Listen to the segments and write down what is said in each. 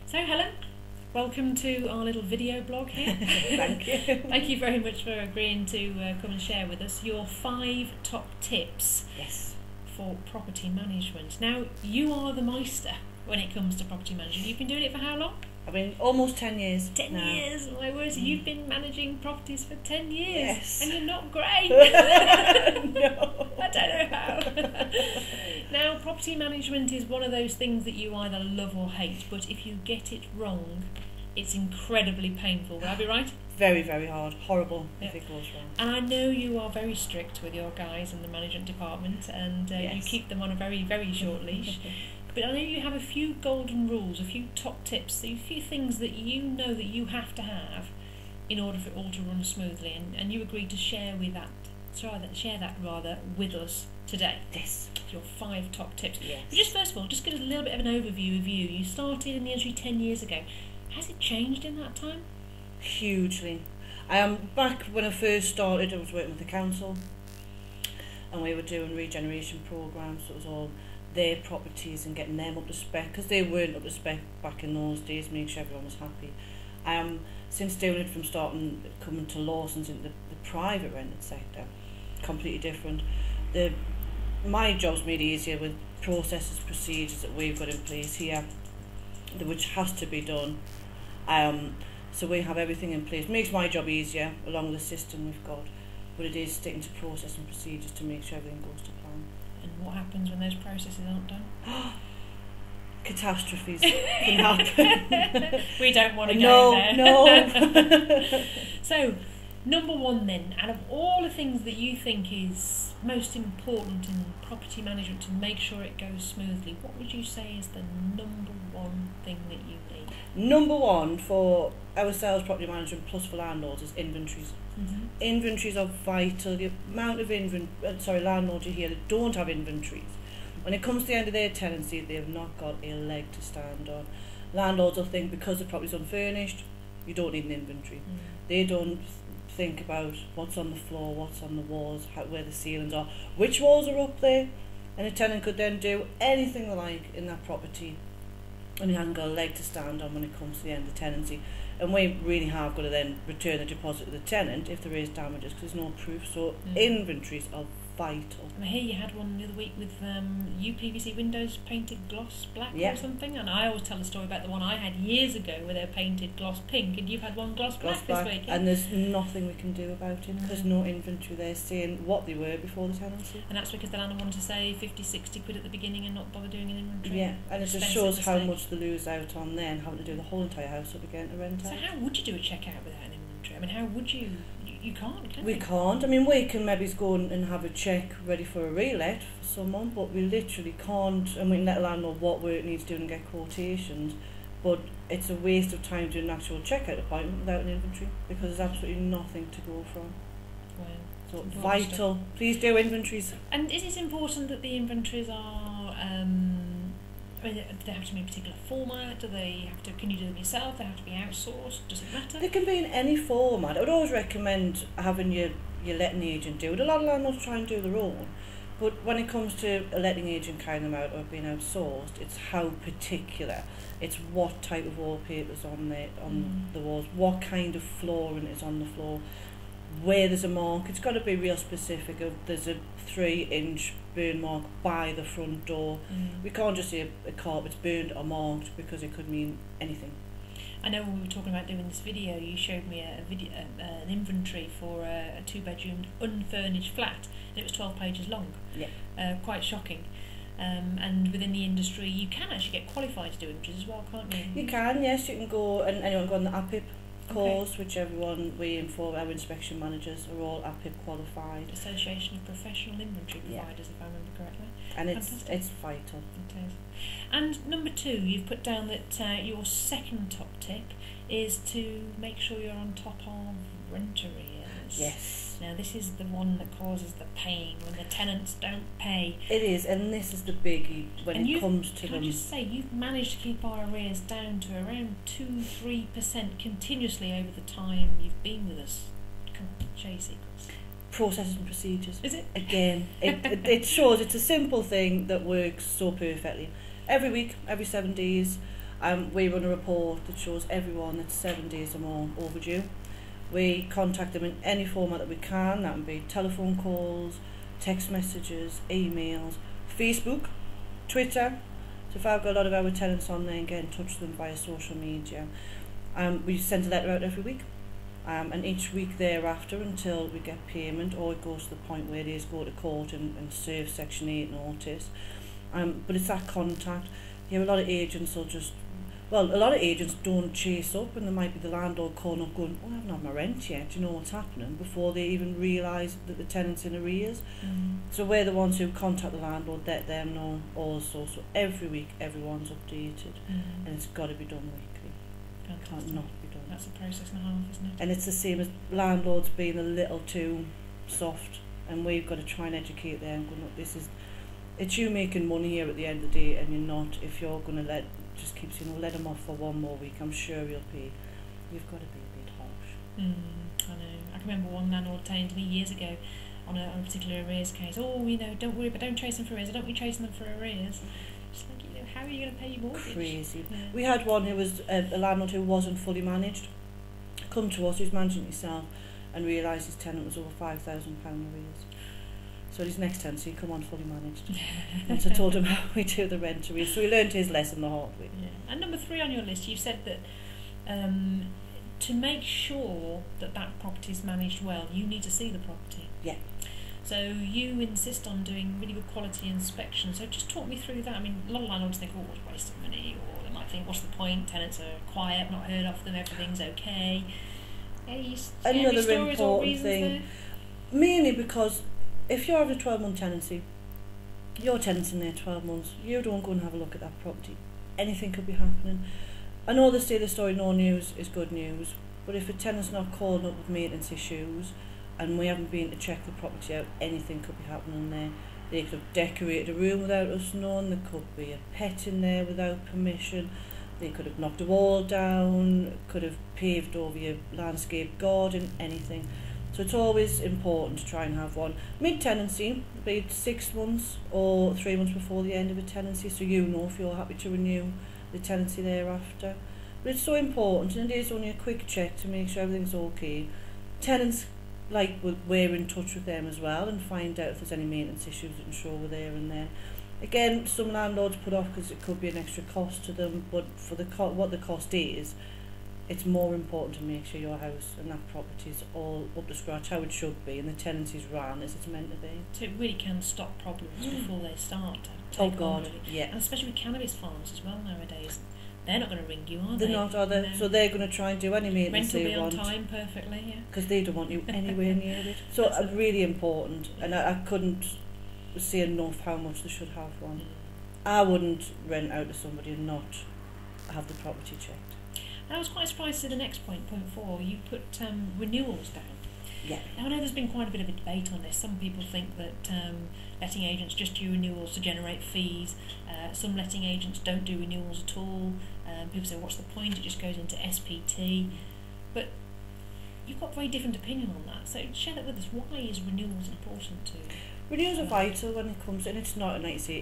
So Helen, welcome to our little video blog here. Thank you. Thank you very much for agreeing to come and share with us your 5 top tips for property management. Now, you are the meister when it comes to property management. You've been doing it for how long? I've been almost 10 years 10 now. years, my word. So you've been managing properties for 10 years. Yes. And you're not great. No. I don't know how. Now, property management is one of those things that you either love or hate, but if you get it wrong, it's incredibly painful. Would I be right? Very, very hard. Horrible if Yep. it goes wrong. And I know you are very strict with your guys in the management department, and you keep them on a very, very short leash. But I know you have a few golden rules, a few top tips, a few things that you know that you have to have in order for it all to run smoothly, and you agreed to share with share that with us today. Yes. Your 5 top tips. Yes. But just first of all, just give us a little bit of an overview of you. You started in the industry 10 years ago. Has it changed in that time? Hugely. Back when I first started, I was working with the council, and we were doing regeneration programmes. So it was all their properties and getting them up to spec, because they weren't up to spec back in those days, make sure everyone was happy. Since doing it from coming to Lawsons into the private rented sector, completely different. My job's made easier with processes, procedures that we've got in place here, which has to be done. So we have everything in place. Makes my job easier along with the system we've got, but it is sticking to process and procedures to make sure everything goes to plan. And what happens when those processes aren't done? Catastrophes can happen. We don't want to go there. No. So, number 1 then, out of all the things that you think is most important in property management to make sure it goes smoothly, what would you say is the number 1 thing that you need? Number 1 for ourselves, property management, plus for landlords, is inventories. Mm-hmm. Inventories are vital. The amount of landlords you hear that don't have inventories, when it comes to the end of their tenancy, they have not got a leg to stand on. Landlords will think because the property's unfurnished, you don't need an inventory. They don't think about what's on the floor, what's on the walls, where the ceilings are, which walls are up there, and a tenant could then do anything they like in that property, and he hasn't got a leg to stand on when it comes to the end of the tenancy. And we really have got to then return the deposit to the tenant if there is damages, because there's no proof. So inventories are vital. And I hear you had one the other week with UPVC windows painted gloss black or something, and I always tell the story about the one I had years ago where they were painted gloss pink, and you've had one gloss black this week. And there's nothing we can do about it. There's no inventory there saying what they were before the tenancy. And that's because the landlord wanted to say 50, 60 quid at the beginning and not bother doing an inventory. Yeah, and it just shows how much they lose out on then, having to do the whole entire house up again to rent out. So how would you do a checkout without an inventory? I mean, how would you? You can't, can we? We can't. I mean, we can maybe go and have a check ready for a relet for someone, but we literally can't. And we can let the landlord what work needs doing and get quotations, but it's a waste of time doing an actual checkout appointment without an inventory, because there's absolutely nothing to go from. Wow. So vital. Please do inventories. And is it important that the inventories are? I mean, do they have to be in a particular format? Can you do them yourself? They have to be outsourced? Does it matter? They can be in any format. I would always recommend having your letting agent do it. A lot of landlords try and do their own, but when it comes to a letting agent carrying them out or being outsourced, it's how particular. It's what type of wallpaper's on the walls, what kind of flooring is on the floor, where there's a mark. It's got to be real specific. There's a 3-inch burn mark by the front door. We can't just say a carpet's burned or marked, because it could mean anything. I know when we were talking about doing this video, you showed me an inventory for a 2-bedroom unfurnished flat, and it was 12 pages long. Yeah. Quite shocking. And within the industry, you can actually get qualified to do inventories as well, can't you? You can, yes. You can go, and anyone can go on the APIP course, which everyone we inform, our inspection managers are all APIP qualified. Association of Professional Inventory Providers, if I remember correctly. And it's vital. It is. And number 2, you've put down that your second top tip is to make sure you're on top of rent arrears. Yes. Now this is the one that causes the pain when the tenants don't pay. It is, and this is the biggie when it comes to them. Can I just say, you've managed to keep our arrears down to around 2-3% continuously over the time you've been with us. Come on, show your secrets. Processes and procedures. Is it? Again, it shows it's a simple thing that works so perfectly. Every week, every 7 days, We run a report that shows everyone that's 7 days or more overdue. We contact them in any format that we can. That can be telephone calls, text messages, emails, Facebook, Twitter. So if I've got a lot of our tenants on there, and get in touch with them via social media. We send a letter out every week, and each week thereafter until we get payment, or it goes to the point where it is go to court and serve Section 8 notice. But it's that contact. A lot of agents will just, a lot of agents don't chase up, and there might be the landlord calling up going, I haven't had my rent yet, do you know what's happening, before they even realise that the tenant's in arrears. So we're the ones who contact the landlord, let them know also. So every week everyone's updated, and it's got to be done weekly. Fantastic. Can't not be done. That's a process and a half, isn't it? And it's the same as landlords being a little too soft, and we've got to try and educate them. It's you making money here at the end of the day, and you're not. If you're going to let them off for one more week, I'm sure you'll pay. You've got to be a bit harsh. I know. I can remember one landlord saying to me years ago on a particular arrears case, don't worry, but don't chase them for arrears. I don't want you chasing them for arrears. Just like, how are you going to pay your mortgage? Crazy. Yeah. We had one who was a landlord who wasn't fully managed. Come to us, he was managing himself, and realised his tenant was over £5,000 arrears. So his next tenancy come on fully managed. Once I told him how we do the rent arrears, so he learned his lesson the hard way. Yeah. And number 3 on your list, you said that to make sure that property is managed well, you need to see the property. Yeah. So you insist on doing really good quality inspection. So just talk me through that. I mean, a lot of landlords think, it's a waste of money, or they might think, what's the point? Tenants are quiet, not heard of them, everything's okay. Another important thing, there? Mainly because if you're having a 12-month tenancy, your tenant's in there 12 months, you don't go and have a look at that property. Anything could be happening. I know they say the story, no news is good news, but if a tenant's not calling up with maintenance issues and we haven't been to check the property out, anything could be happening there. They could have decorated a room without us knowing, there could be a pet in there without permission, they could have knocked a wall down, could have paved over your landscape garden, anything. So it's always important to try and have one mid-tenancy, be it 6 months or 3 months before the end of a tenancy, so you know if you're happy to renew the tenancy thereafter. But it's so important, and it is only a quick check to make sure everything's okay. Tenants we're in touch with them as well and find out if there's any maintenance issues and ensure we're there and then. Again, some landlords put off because it could be an extra cost to them, but for what the cost is, it's more important to make sure your house and that property is all up to scratch, how it should be, and the tenancy's ran as it's meant to be. So it really can stop problems before they start to Oh take God, on, really. yeah. And especially with cannabis farms as well nowadays. They're not going to ring you, are They're they? not, are they? No. So they're going to try and do any maintenance Rent will they be want. on time perfectly, yeah. Because they don't want you anywhere near it. So it's really important, and I couldn't say enough how much they should have one. I wouldn't rent out to somebody and not have the property checked. And I was quite surprised to see the next point 4, you put renewals down. Yeah. Now I know there's been quite a bit of a debate on this. Some people think that letting agents just do renewals to generate fees. Some letting agents don't do renewals at all. People say, what's the point? It just goes into SPT. But you've got a very different opinion on that. So share that with us. Why is renewals important to you? Renewals are vital when it comes in. It's not, like you say,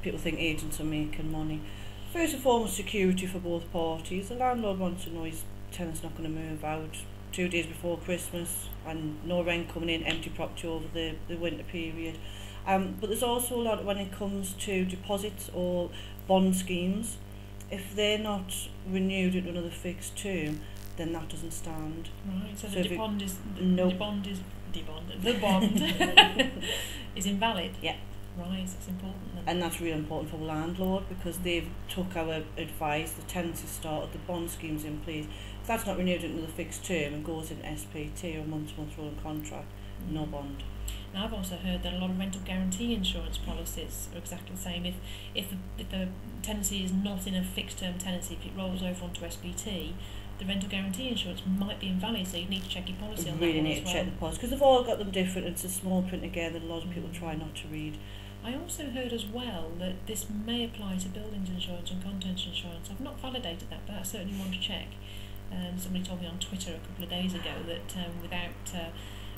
people think agents are making money. First and foremost, security for both parties. The landlord wants to know his tenant's not going to move out 2 days before Christmas and no rent coming in, empty property over the winter period. But there's also a lot when it comes to deposits or bond schemes. If they're not renewed into another fixed term, then that doesn't stand. Right, so the bond is invalid. Yeah. Right, that's important then. And that's really important for the landlord because they've took our advice, the tenancy started, the bond scheme's in place. If that's not renewed into the fixed term and goes in SPT or month-to-month rolling contract, no bond. Now I've also heard that a lot of rental guarantee insurance policies are exactly the same. If the tenancy is not in a fixed term tenancy, if it rolls over onto SPT, the rental guarantee insurance might be invalid, so you need to check your policy on that one as well. Really need to check the policy because they've all got them different. It's a small print again that a lot of people try not to read. I also heard as well that this may apply to buildings insurance and contents insurance. I've not validated that, but I certainly want to check. Somebody told me on Twitter a couple of days ago that without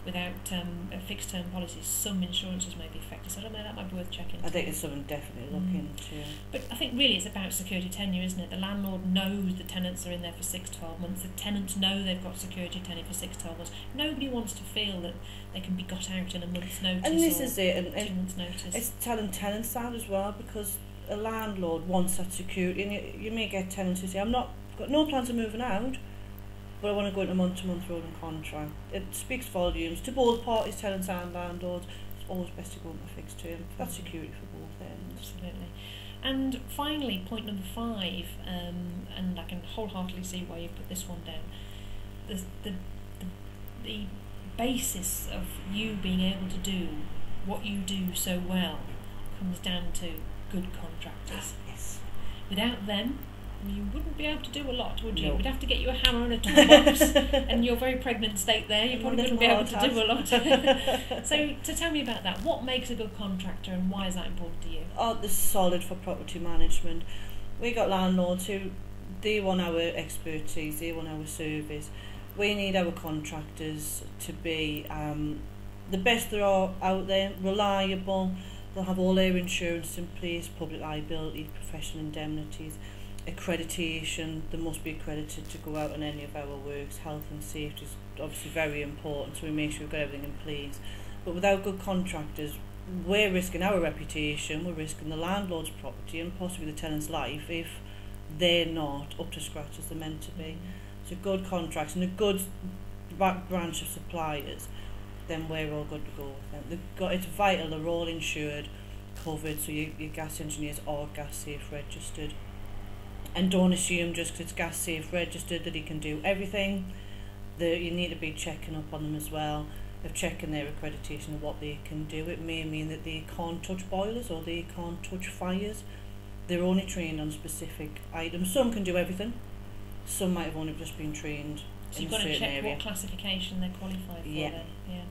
without a fixed term policy, some insurances may be affected. So I don't know, that might be worth checking. I think it's something definitely look into. But I think really it's about security tenure, isn't it? The landlord knows the tenants are in there for 6 to 12 months. The tenants know they've got security tenure for 6 to 12 months. Nobody wants to feel that they can be got out in a month's notice. And this is it, and 2 months' notice. It's telling tenants that as well, because a landlord wants that security, and you may get tenants who say, I've got no plans of moving out, but I want to go into a month-to-month rolling contract. It speaks volumes to both parties, tenants and landlords. It's always best to go into a fixed term. That's security for both ends. Absolutely. And finally, point number 5, and I can wholeheartedly see why you've put this one down. The basis of you being able to do what you do so well comes down to good contractors. Yes. Without them, you wouldn't be able to do a lot, would you? No. We'd have to get you a hammer and a toolbox, and your very pregnant state there, you probably wouldn't be able to do a lot. So tell me about that. What makes a good contractor, and why is that important to you? Oh, they're solid for property management. We got landlords who, they want our expertise, they want our service. We need our contractors to be the best there are out there, reliable. They'll have all their insurance in place, public liability, professional indemnities, accreditation. They must be accredited to go out on any of our works. Health and safety is obviously very important, so we make sure we've got everything in place. But without good contractors, we're risking our reputation, we're risking the landlord's property and possibly the tenant's life if they're not up to scratch as they're meant to be. So good contracts and a good branch of suppliers, then we're all good to go with them. It's vital, they're all insured, covered, so your gas engineers are gas safe registered. And don't assume just because it's gas safe registered that he can do everything. You need to be checking up on them as well, of checking their accreditation of what they can do. It may mean that they can't touch boilers or they can't touch fires. They're only trained on specific items. Some can do everything. Some might have only just been trained so in you've a got to certain check area. what classification they're qualified for. Yeah. Then. Yeah.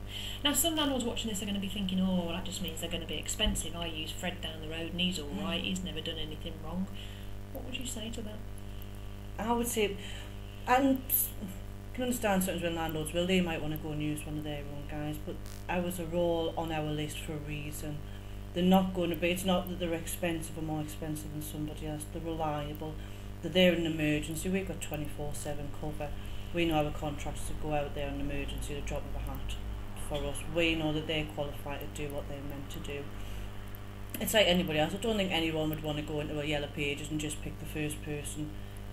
Now some landlords watching this are going to be thinking, oh, well, that just means they're going to be expensive. I use Fred down the road and he's all right, he's never done anything wrong. What would you say to that? I would say, and can understand sometimes when landlords will, they might want to go and use one of their own guys, but ours are all on our list for a reason. They're not going to be, it's not that they're expensive or more expensive than somebody else, they're reliable, they're there in an emergency. We've got 24/7 cover. We know our contractors to go out there in an emergency at a drop of a hat for us. We know that they're qualified to do what they're meant to do. It's like anybody else. I don't think anyone would want to go into a yellow pages and just pick the first person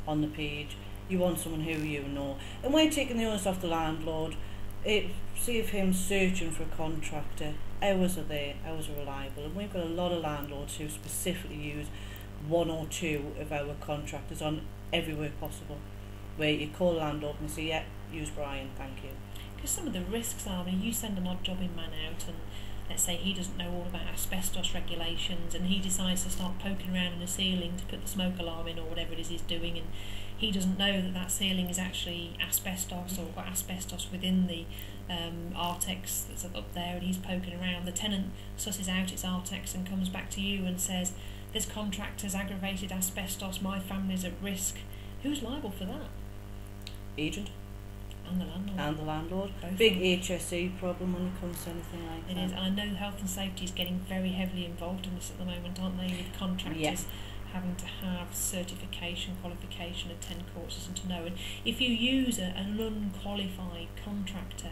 on the page. You want someone who you know. And we're taking the onus off the landlord. Save him searching for a contractor. Ours are there, ours are reliable. And we've got a lot of landlords who specifically use 1 or 2 of our contractors on every work possible. Where you call the landlord and say, yeah, use Brian, thank you. Because some of the risks are, I mean, you send an odd jobbing man out and let's say he doesn't know all about asbestos regulations and he decides to start poking around in the ceiling to put the smoke alarm in or whatever it is he's doing, and he doesn't know that that ceiling is actually asbestos or got asbestos within the Artex that's up there, and he's poking around. The tenant susses out its Artex and comes back to you and says, this contractor's aggravated asbestos, my family's at risk. Who's liable for that? Agent. And the landlord. And the landlord. Both Big HSE problem when it comes to anything like that. It is, and I know health and safety is getting very heavily involved in this at the moment, aren't they, with contractors having to have certification, qualification, attend courses and to know. And if you use an unqualified contractor,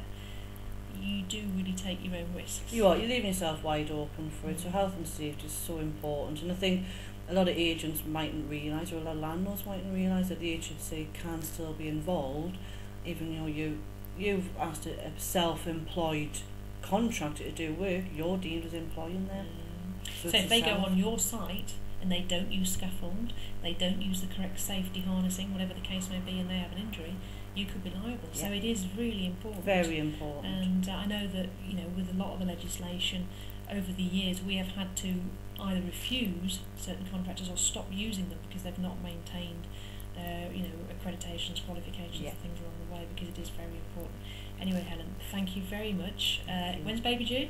you do really take your own risks. You are, you're leaving yourself wide open for it. So health and safety is so important, and I think a lot of agents mightn't realise, or a lot of landlords mightn't realise, that the HSE can still be involved, even though you've asked a self-employed contractor to do work, you're deemed as employing them. So if they go on your site and they don't use scaffold, they don't use the correct safety harnessing, whatever the case may be, and they have an injury, you could be liable. So it is really important. Very important. And I know that, you know, with a lot of the legislation over the years, we have had to either refuse certain contractors or stop using them because they've not maintained their, you know, accreditations, qualifications, and things along the way, because it is very important. Anyway, Helen, thank you very much. When's baby due?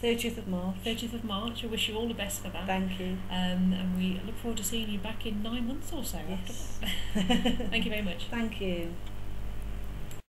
30th of March. 30th of March. I wish you all the best for that. Thank you. And we look forward to seeing you back in 9 months or so. Yes. After that. Thank you very much. Thank you.